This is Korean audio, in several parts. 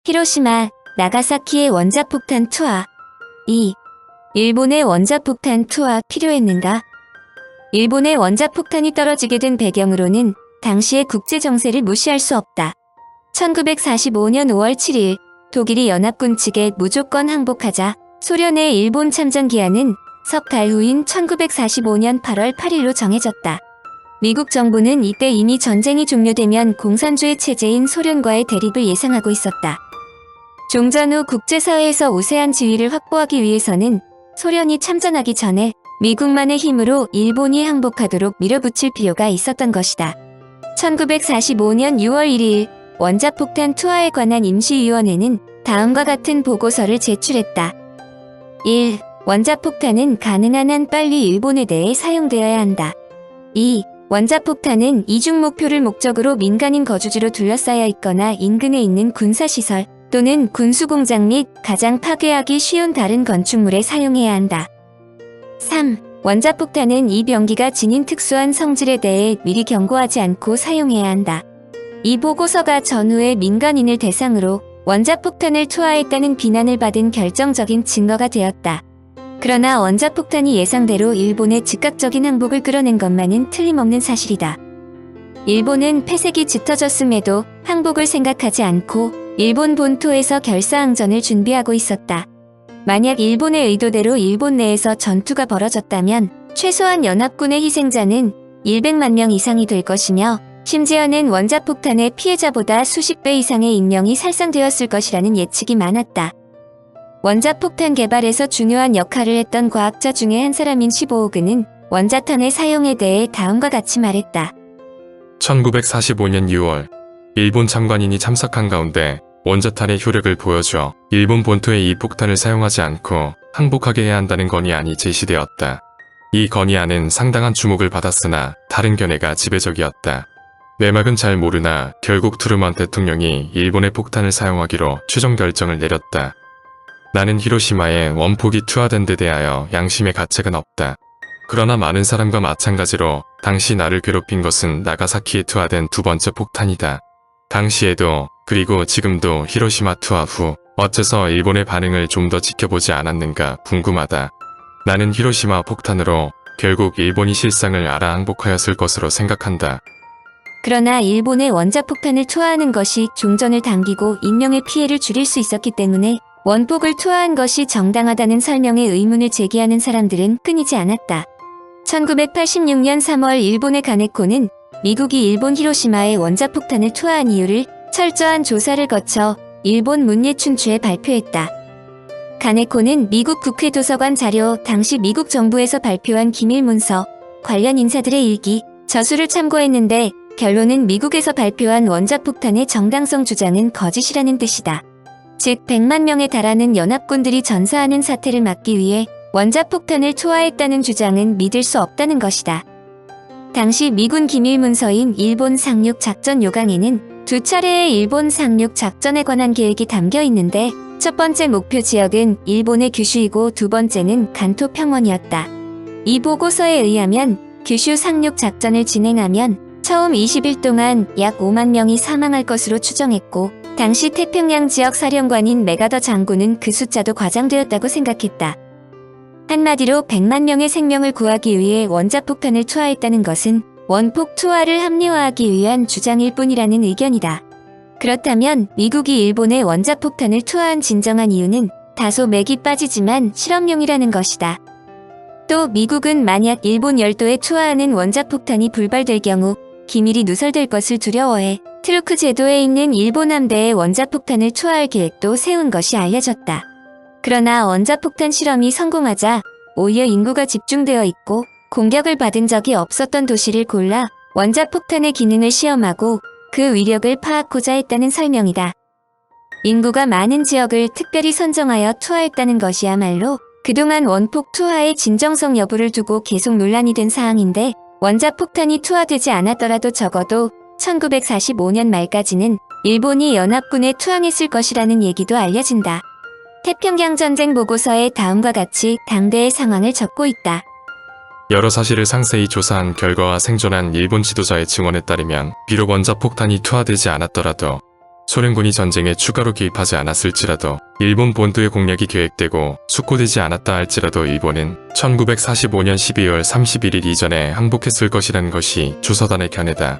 히로시마, 나가사키의 원자폭탄 투하. 2. 일본의 원자폭탄 투하 필요했는가? 일본의 원자폭탄이 떨어지게 된 배경으로는 당시의 국제정세를 무시할 수 없다. 1945년 5월 7일 독일이 연합군 측에 무조건 항복하자 소련의 일본 참전 기한은 석 달 후인 1945년 8월 8일로 정해졌다. 미국 정부는 이때 이미 전쟁이 종료되면 공산주의 체제인 소련과의 대립을 예상하고 있었다. 종전 후 국제사회에서 우세한 지위를 확보하기 위해서는 소련이 참전하기 전에 미국만의 힘으로 일본이 항복하도록 밀어붙일 필요가 있었던 것이다. 1945년 6월 1일 원자폭탄 투하에 관한 임시위원회는 다음과 같은 보고서를 제출했다. 1. 원자폭탄은 가능한 한 빨리 일본에 대해 사용되어야 한다. 2. 원자폭탄은 이중 목표를 목적으로 민간인 거주지로 둘러싸여 있거나 인근에 있는 군사시설 또는 군수공장 및 가장 파괴하기 쉬운 다른 건축물에 사용해야 한다. 3. 원자폭탄은 이 병기가 지닌 특수한 성질에 대해 미리 경고하지 않고 사용해야 한다. 이 보고서가 전후에 민간인을 대상으로 원자폭탄을 투하했다는 비난을 받은 결정적인 증거가 되었다. 그러나 원자폭탄이 예상대로 일본의 즉각적인 항복을 끌어낸 것만은 틀림없는 사실이다. 일본은 패색이 짙어졌음에도 항복을 생각하지 않고 일본 본토에서 결사항전을 준비하고 있었다. 만약 일본의 의도대로 일본 내에서 전투가 벌어졌다면 최소한 연합군의 희생자는 100만 명 이상이 될 것이며 심지어는 원자폭탄의 피해자보다 수십 배 이상의 인명이 살상되었을 것이라는 예측이 많았다. 원자폭탄 개발에서 중요한 역할을 했던 과학자 중에 한 사람인 시보호그는 원자탄의 사용에 대해 다음과 같이 말했다. 1945년 6월 일본 참관인이 참석한 가운데 원자탄의 효력을 보여줘 일본 본토에 이 폭탄을 사용하지 않고 항복하게 해야 한다는 건의안이 제시되었다. 이 건의안은 상당한 주목을 받았으나 다른 견해가 지배적이었다. 내막은 잘 모르나 결국 트루먼 대통령이 일본의 폭탄을 사용하기로 최종 결정을 내렸다. 나는 히로시마에 원폭이 투하된 데 대하여 양심의 가책은 없다. 그러나 많은 사람과 마찬가지로 당시 나를 괴롭힌 것은 나가사키에 투하된 두 번째 폭탄이다. 당시에도 그리고 지금도 히로시마 투하 후 어째서 일본의 반응을 좀 더 지켜보지 않았는가 궁금하다. 나는 히로시마 폭탄으로 결국 일본이 실상을 알아 항복하였을 것으로 생각한다. 그러나 일본의 원자폭탄을 투하하는 것이 종전을 당기고 인명의 피해를 줄일 수 있었기 때문에 원폭을 투하한 것이 정당하다는 설명에 의문을 제기하는 사람들은 끊이지 않았다. 1986년 3월 일본의 가네코는 미국이 일본 히로시마에 원자폭탄을 투하한 이유를 철저한 조사를 거쳐 일본 문예춘추에 발표했다. 가네코는 미국 국회 도서관 자료, 당시 미국 정부에서 발표한 기밀문서, 관련 인사들의 일기, 저수를 참고했는데 결론은 미국에서 발표한 원자폭탄의 정당성 주장은 거짓이라는 뜻이다. 즉 100만 명에 달하는 연합군들이 전사하는 사태를 막기 위해 원자폭탄을 투하했다는 주장은 믿을 수 없다는 것이다. 당시 미군 기밀문서인 일본 상륙 작전 요강에는 두 차례의 일본 상륙 작전에 관한 계획이 담겨 있는데 첫 번째 목표 지역은 일본의 규슈이고 두 번째는 간토 평원이었다. 이 보고서에 의하면 규슈 상륙 작전을 진행하면 처음 20일 동안 약 5만 명이 사망할 것으로 추정했고 당시 태평양 지역 사령관인 메가더 장군은 그 숫자도 과장되었다고 생각했다. 한마디로 100만 명의 생명을 구하기 위해 원자폭탄을 투하했다는 것은 원폭 투하를 합리화하기 위한 주장일 뿐이라는 의견이다. 그렇다면 미국이 일본에 원자폭탄을 투하한 진정한 이유는 다소 맥이 빠지지만 실험용이라는 것이다. 또 미국은 만약 일본 열도에 투하하는 원자폭탄이 불발될 경우 기밀이 누설될 것을 두려워해 트루크 제도에 있는 일본 함대에 원자폭탄을 투하할 계획도 세운 것이 알려졌다. 그러나 원자폭탄 실험이 성공하자 오히려 인구가 집중되어 있고 공격을 받은 적이 없었던 도시를 골라 원자폭탄의 기능을 시험하고 그 위력을 파악하고자 했다는 설명이다. 인구가 많은 지역을 특별히 선정하여 투하했다는 것이야말로 그동안 원폭 투하의 진정성 여부를 두고 계속 논란이 된 사항인데 원자폭탄이 투하되지 않았더라도 적어도 1945년 말까지는 일본이 연합군에 투항했을 것이라는 얘기도 알려진다. 태평양 전쟁 보고서에 다음과 같이 당대의 상황을 적고 있다. 여러 사실을 상세히 조사한 결과와 생존한 일본 지도자의 증언에 따르면 비록 원자폭탄이 투하되지 않았더라도 소련군이 전쟁에 추가로 개입하지 않았을지라도 일본 본토의 공략이 계획되고 숙고되지 않았다 할지라도 일본은 1945년 12월 31일 이전에 항복했을 것이라는 것이 조서단의 견해다.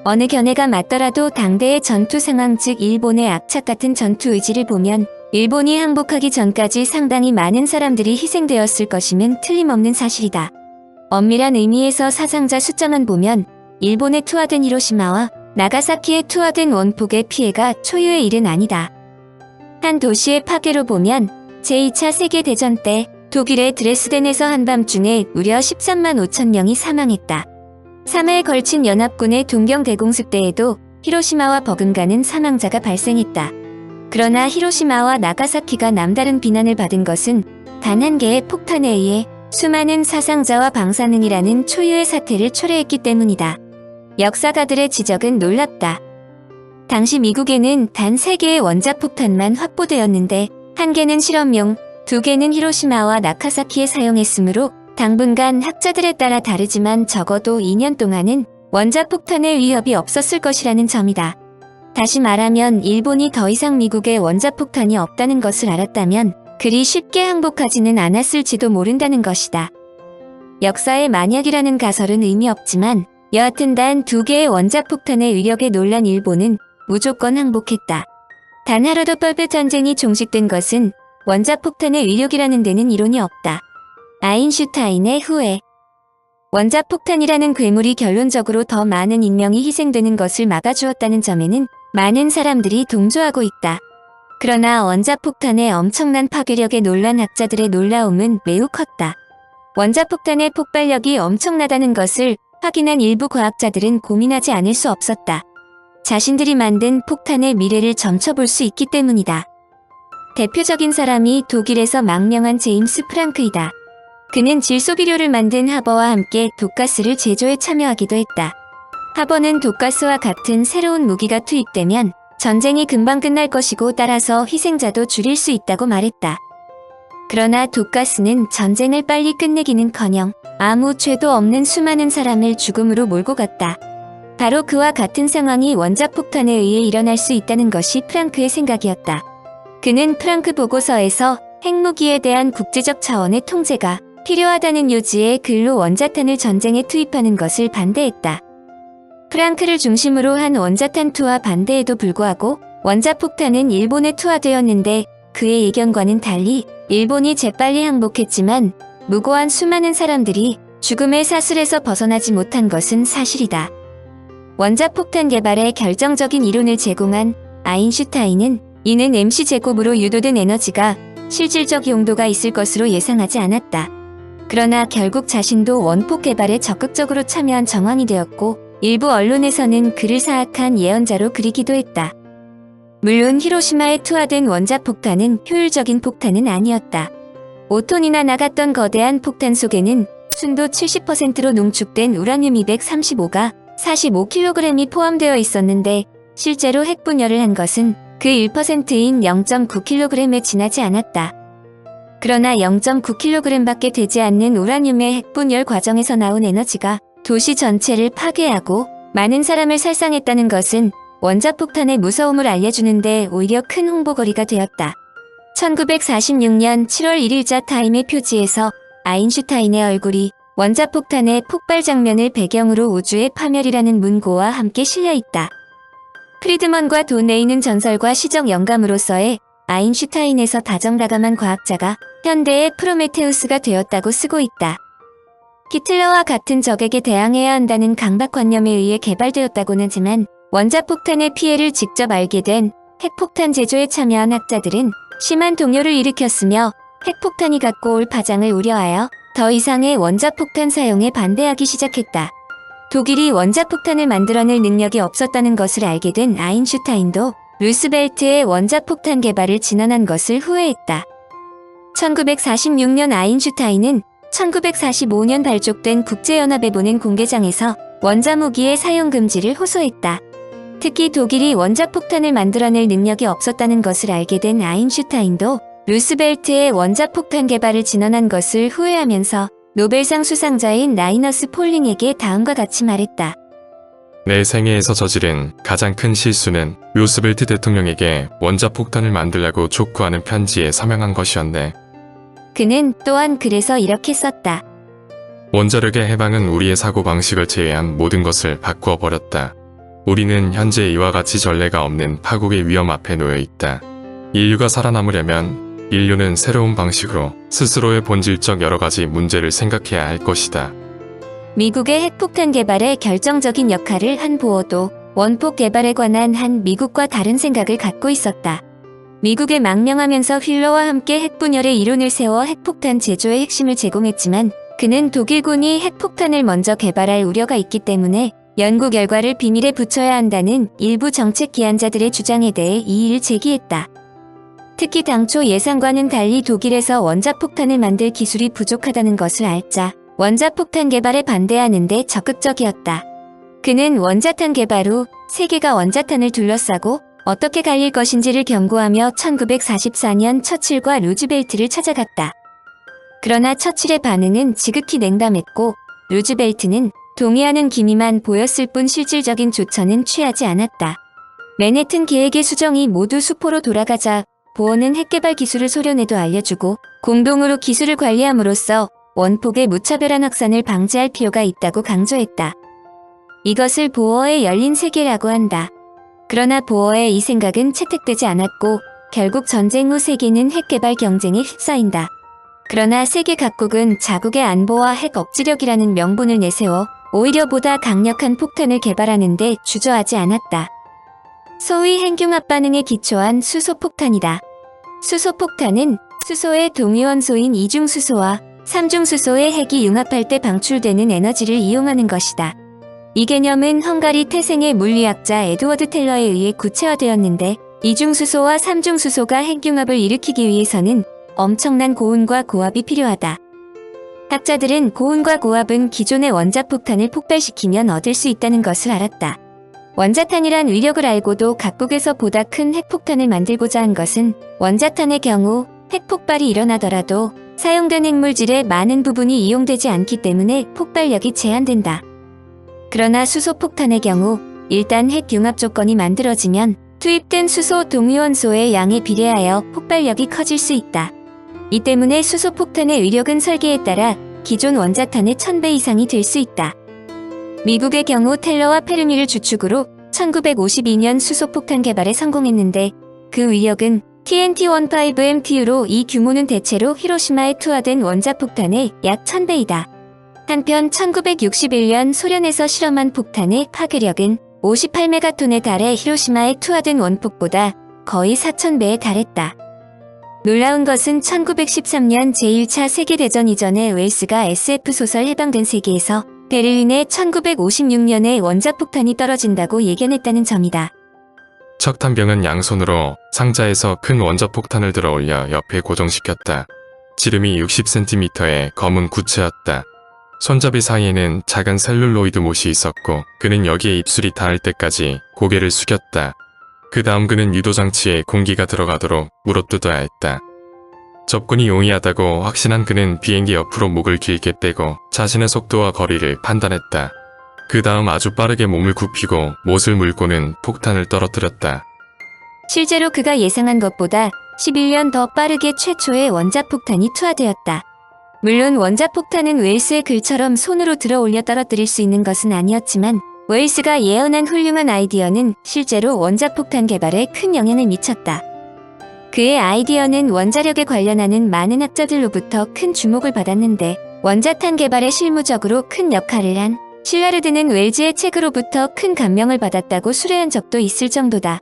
어느 견해가 맞더라도 당대의 전투 상황 즉 일본의 악착 같은 전투 의지를 보면 일본이 항복하기 전까지 상당히 많은 사람들이 희생되었을 것임은 틀림없는 사실이다. 엄밀한 의미에서 사상자 숫자만 보면 일본에 투하된 히로시마와 나가사키에 투하된 원폭의 피해가 초유의 일은 아니다. 한 도시의 파괴로 보면 제2차 세계대전 때 독일의 드레스덴에서 한밤중에 무려 13만 5천 명이 사망했다. 3회에 걸친 연합군의 동경대공습 때에도 히로시마와 버금가는 사망자가 발생했다. 그러나 히로시마와 나가사키가 남다른 비난을 받은 것은 단 한 개의 폭탄에 의해 수많은 사상자와 방사능이라는 초유의 사태를 초래했기 때문이다. 역사가들의 지적은 놀랍다. 당시 미국에는 단 3개의 원자폭탄만 확보되었는데 1개는 실험용, 2개는 히로시마와 나가사키에 사용했으므로 당분간 학자들에 따라 다르지만 적어도 2년 동안은 원자폭탄의 위협이 없었을 것이라는 점이다. 다시 말하면 일본이 더 이상 미국에 원자폭탄이 없다는 것을 알았다면 그리 쉽게 항복하지는 않았을지도 모른다는 것이다. 역사의 만약이라는 가설은 의미 없지만 여하튼 단 2개의 원자폭탄의 위력에 놀란 일본은 무조건 항복했다. 단 하루도 뻘배 전쟁이 종식된 것은 원자폭탄의 위력이라는 데는 이론이 없다. 아인슈타인의 후회. 원자폭탄이라는 괴물이 결론적으로 더 많은 인명이 희생되는 것을 막아주었다는 점에는 많은 사람들이 동조하고 있다. 그러나 원자폭탄의 엄청난 파괴력에 놀란 학자들의 놀라움은 매우 컸다. 원자폭탄의 폭발력이 엄청나다는 것을 확인한 일부 과학자들은 고민하지 않을 수 없었다. 자신들이 만든 폭탄의 미래를 점쳐볼 수 있기 때문이다. 대표적인 사람이 독일에서 망명한 제임스 프랑크이다. 그는 질소비료를 만든 하버와 함께 독가스를 제조에 참여하기도 했다. 하버는 독가스와 같은 새로운 무기가 투입되면 전쟁이 금방 끝날 것이고 따라서 희생자도 줄일 수 있다고 말했다. 그러나 독가스는 전쟁을 빨리 끝내기는커녕 아무 죄도 없는 수많은 사람을 죽음으로 몰고 갔다. 바로 그와 같은 상황이 원자폭탄에 의해 일어날 수 있다는 것이 프랑크의 생각이었다. 그는 프랑크 보고서에서 핵무기에 대한 국제적 차원의 통제가 필요하다는 요지의 글로 원자탄을 전쟁에 투입하는 것을 반대했다. 프랑크를 중심으로 한 원자탄 투하 반대에도 불구하고 원자폭탄은 일본에 투하되었는데 그의 예견과는 달리 일본이 재빨리 항복했지만 무고한 수많은 사람들이 죽음의 사슬에서 벗어나지 못한 것은 사실이다. 원자폭탄 개발에 결정적인 이론을 제공한 아인슈타인은 이는 mc제곱으로 유도된 에너지가 실질적 용도가 있을 것으로 예상하지 않았다. 그러나 결국 자신도 원폭 개발에 적극적으로 참여한 정황이 되었고 일부 언론에서는 그를 사악한 예언자로 그리기도 했다. 물론 히로시마에 투하된 원자폭탄은 효율적인 폭탄은 아니었다. 5톤이나 나갔던 거대한 폭탄 속에는 순도 70%로 농축된 우라늄 235가 45kg이 포함되어 있었는데 실제로 핵분열을 한 것은 그 1%인 0.9kg에 지나지 않았다. 그러나 0.9kg밖에 되지 않는 우라늄의 핵분열 과정에서 나온 에너지가 도시 전체를 파괴하고 많은 사람을 살상했다는 것은 원자폭탄의 무서움을 알려주는데 오히려 큰 홍보거리가 되었다. 1946년 7월 1일자 타임의 표지에서 아인슈타인의 얼굴이 원자폭탄의 폭발 장면을 배경으로 우주의 파멸이라는 문구와 함께 실려있다. 프리드먼과 도네이는 전설과 시적 영감으로서의 아인슈타인에서 다정다감한 과학자가 현대의 프로메테우스가 되었다고 쓰고 있다. 히틀러와 같은 적에게 대항해야 한다는 강박관념에 의해 개발되었다고는 하지만 원자폭탄의 피해를 직접 알게 된 핵폭탄 제조에 참여한 학자들은 심한 동요를 일으켰으며 핵폭탄이 갖고 올 파장을 우려하여 더 이상의 원자폭탄 사용에 반대하기 시작했다. 독일이 원자폭탄을 만들어낼 능력이 없었다는 것을 알게 된 아인슈타인도 루스벨트의 원자폭탄 개발을 진언한 것을 후회했다. 1946년 아인슈타인은 1945년 발족된 국제연합에 보낸 공개장에서 원자무기의 사용 금지를 호소했다. 특히 독일이 원자폭탄을 만들어낼 능력이 없었다는 것을 알게 된 아인슈타인도 루스벨트의 원자폭탄 개발을 진언한 것을 후회하면서 노벨상 수상자인 라이너스 폴링에게 다음과 같이 말했다. 내 생애에서 저지른 가장 큰 실수는 루스벨트 대통령에게 원자폭탄을 만들라고 촉구하는 편지에 서명한 것이었네. 그는 또한 그래서 이렇게 썼다. 원자력의 해방은 우리의 사고방식을 제외한 모든 것을 바꾸어 버렸다. 우리는 현재 이와 같이 전례가 없는 파국의 위험 앞에 놓여 있다. 인류가 살아남으려면 인류는 새로운 방식으로 스스로의 본질적 여러 가지 문제를 생각해야 할 것이다. 미국의 핵폭탄 개발에 결정적인 역할을 한 보어도 원폭 개발에 관한 한 미국과 다른 생각을 갖고 있었다. 미국에 망명하면서 휠러와 함께 핵분열의 이론을 세워 핵폭탄 제조의 핵심을 제공했지만 그는 독일군이 핵폭탄을 먼저 개발할 우려가 있기 때문에 연구 결과를 비밀에 붙여야 한다는 일부 정책 기한자들의 주장에 대해 이의를 제기했다. 특히 당초 예상과는 달리 독일에서 원자폭탄을 만들 기술이 부족하다는 것을 알자 원자폭탄 개발에 반대하는데 적극적이었다. 그는 원자탄 개발 후 세계가 원자탄을 둘러싸고 어떻게 갈릴 것인지를 경고하며 1944년 처칠과 루즈벨트를 찾아갔다. 그러나 처칠의 반응은 지극히 냉담했고 루즈벨트는 동의하는 기미만 보였을 뿐 실질적인 조처는 취하지 않았다. 맨해튼 계획의 수정이 모두 수포로 돌아가자 보어는 핵개발 기술을 소련에도 알려주고 공동으로 기술을 관리함으로써 원폭의 무차별한 확산을 방지할 필요가 있다고 강조했다. 이것을 보어의 열린 세계라고 한다. 그러나 보어의 이 생각은 채택되지 않았고 결국 전쟁 후 세계는 핵개발 경쟁에 휩싸인다. 그러나 세계 각국은 자국의 안보와 핵 억지력이라는 명분을 내세워 오히려 보다 강력한 폭탄을 개발하는 데 주저하지 않았다. 소위 핵융합 반응에 기초한 수소폭탄이다. 수소폭탄은 수소의 동위원소인 이중수소와 삼중수소의 핵이 융합할 때 방출되는 에너지를 이용하는 것이다. 이 개념은 헝가리 태생의 물리학자 에드워드 텔러에 의해 구체화되었는데 이중수소와 삼중수소가 핵융합을 일으키기 위해서는 엄청난 고온과 고압이 필요하다. 학자들은 고온과 고압은 기존의 원자폭탄을 폭발시키면 얻을 수 있다는 것을 알았다. 원자탄이란 위력을 알고도 각국에서 보다 큰 핵폭탄을 만들고자 한 것은 원자탄의 경우 핵폭발이 일어나더라도 사용된 핵물질의 많은 부분이 이용되지 않기 때문에 폭발력이 제한된다. 그러나 수소폭탄의 경우 일단 핵융합 조건이 만들어지면 투입된 수소 동위원소의 양에 비례하여 폭발력이 커질 수 있다. 이 때문에 수소폭탄의 위력은 설계에 따라 기존 원자탄의 1000배 이상이 될 수 있다. 미국의 경우 텔러와 페르미를 주축으로 1952년 수소폭탄 개발에 성공했는데 그 위력은 TNT-15MTU로 이 규모는 대체로 히로시마에 투하된 원자폭탄의 약 1000배이다. 한편 1961년 소련에서 실험한 폭탄의 파괴력은 58메가톤에 달해 히로시마에 투하된 원폭보다 거의 4000배에 달했다. 놀라운 것은 1913년 제1차 세계대전 이전에 웰스가 SF소설 해방된 세계에서 베를린에 1956년에 원자폭탄이 떨어진다고 예견했다는 점이다. 척탄병은 양손으로 상자에서 큰 원자폭탄을 들어 올려 옆에 고정시켰다. 지름이 60cm의 검은 구체였다. 손잡이 사이에는 작은 셀룰로이드 못이 있었고 그는 여기에 입술이 닿을 때까지 고개를 숙였다. 그 다음 그는 유도장치에 공기가 들어가도록 물어뜯어야 했다. 접근이 용이하다고 확신한 그는 비행기 옆으로 목을 길게 빼고 자신의 속도와 거리를 판단했다. 그 다음 아주 빠르게 몸을 굽히고 못을 물고는 폭탄을 떨어뜨렸다. 실제로 그가 예상한 것보다 11년 더 빠르게 최초의 원자폭탄이 투하되었다. 물론 원자폭탄은 웰스의 글처럼 손으로 들어 올려 떨어뜨릴 수 있는 것은 아니었지만 웰스가 예언한 훌륭한 아이디어는 실제로 원자폭탄 개발에 큰 영향을 미쳤다. 그의 아이디어는 원자력에 관련하는 많은 학자들로부터 큰 주목을 받았는데 원자탄 개발에 실무적으로 큰 역할을 한 실라르드는 웰즈의 책으로부터 큰 감명을 받았다고 수려한 적도 있을 정도다.